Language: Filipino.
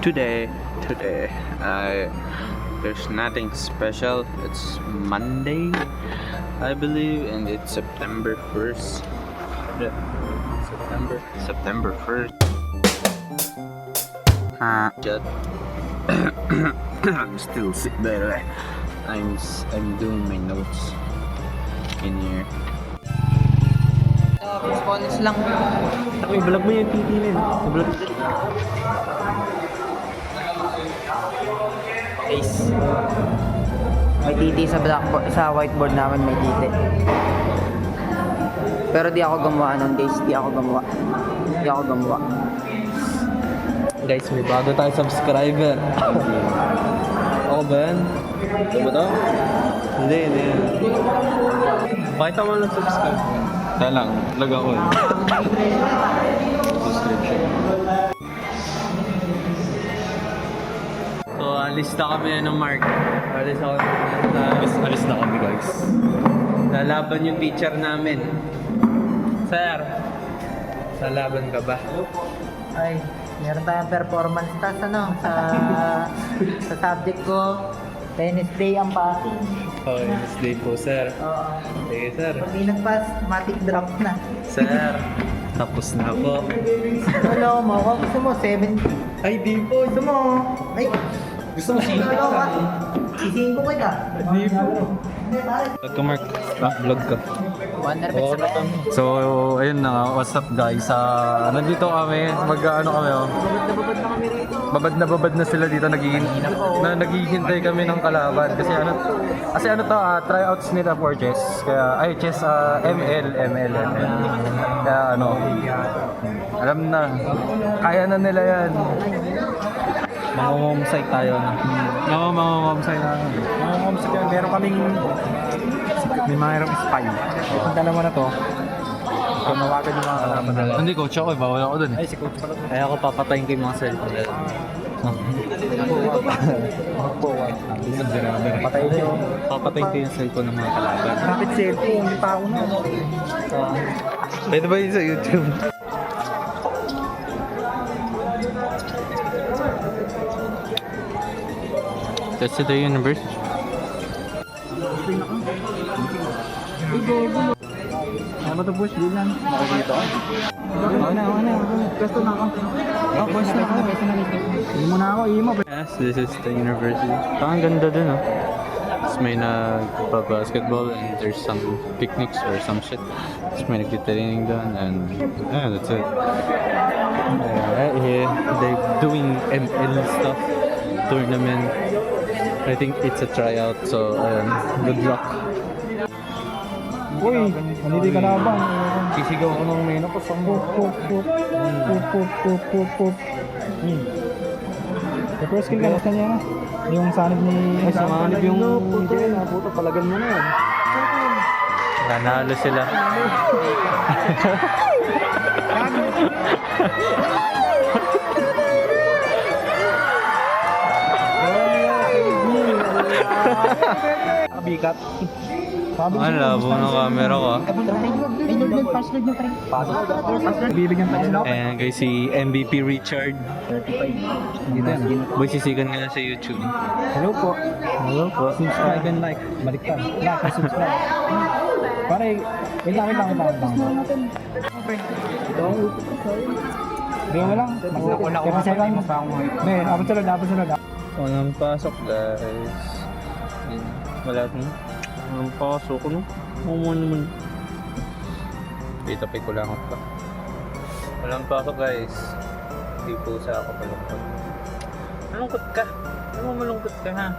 Today, there's nothing special. It's Monday, I believe, and it's September 1st. September 1st. Just I'm still sick there. I'm doing my notes in here. Response lang. Uy, vlog mo yung titi na yun. Vlog. Ace. May titi sa blackboard, sa whiteboard namin may titi. Pero di ako gumawa nun, guys. Di ako gumawa. Guys, may bago tayo subscriber. Ako ba yan? Ito ba to? Hindi. Pakita mo lang subscribe. Kaya lang, lag ako eh. Subscription. So, alis na kami ng Mark. Alis na kami, guys. Lalaban yung teacher namin. Sir, lalaban ka ba? Ay, meron tayong performance task sa subject ko. Tennis day ang passing. Oh, this day po, sir. Oo. Sige, sir. Pag di nag-pass, matic drop na. Sir, tapos na po. Wala mo ako. Gusto mo, 7. Ay, di po. Gusto mo, ay, Gusto mo siya? wala ka. Sisihin ko kita. Di po. Hindi, pare. Vlog ka, Mark. Vlog ka. Wonder Pet sa bayan. So, ayun na nga. What's up, guys? Nandito kami. Mag-ano kami, oh. Babad na kami rito. Babad na sila dito. Naghihintay kami ng kalaban. Kasi ano to, tryouts nila for chess. Kaya, chess, ML. Kaya alam na. Kaya na nila yan. Mangungumsay tayo na. Oo, mangungumsay na. Mangungumsay tayo. Meron kaming spy. Itong dalawa na to. Kumawagan yung mga kalaban nila. Hindi, coach ako. Bawal ako dun. Ay, si coach pala. Kaya ako papatayin ko yung mga cellphone nila. Papatayin ko yung cellphone ng mga kalaban. Bakit cellphone? Hindi pa ako na. Pwede ba yun sa YouTube? That's the universe. Ano to push? Di lang. Dito. Ano. Pwesto na ako. Pwesto na ako. Hindi mo na ako. Yes, this is the university. Ang ganda dun, oh. Tapos may nagpa-basketball and there's some picnics or some shit. Tapos may nagtitraining doon and yeah, that's it. Here, they're doing ML stuff, tournament. I think it's a tryout, so good luck. Uy, hindi ka laban. Sisigaw ko ng mena po sa Pup. The first kill ka na niya na. Yung sanib ni... Ay, sumanib yung... Puto, palagan mo na yan. Nanalo sila. Kabikat. Ang labo ng camera ko. Bibigyan pa sila. Ayan guys, si MVP Richard. 35. Dito yan. Boy, sisigan nga sa YouTube. Hello po. Subscribe and like. Baliktad. Like and subscribe. Pare, wait lang. Hindi mo lang. Kaya second. Hindi, abot sunod. Walang pasok guys. Wala na. Walang pasok. Ano naman. Itapay ko lang ako. Walang pasok guys. Hindi po sa ako palungkot. Malungkot ka? Ano mo malungkot ka ha?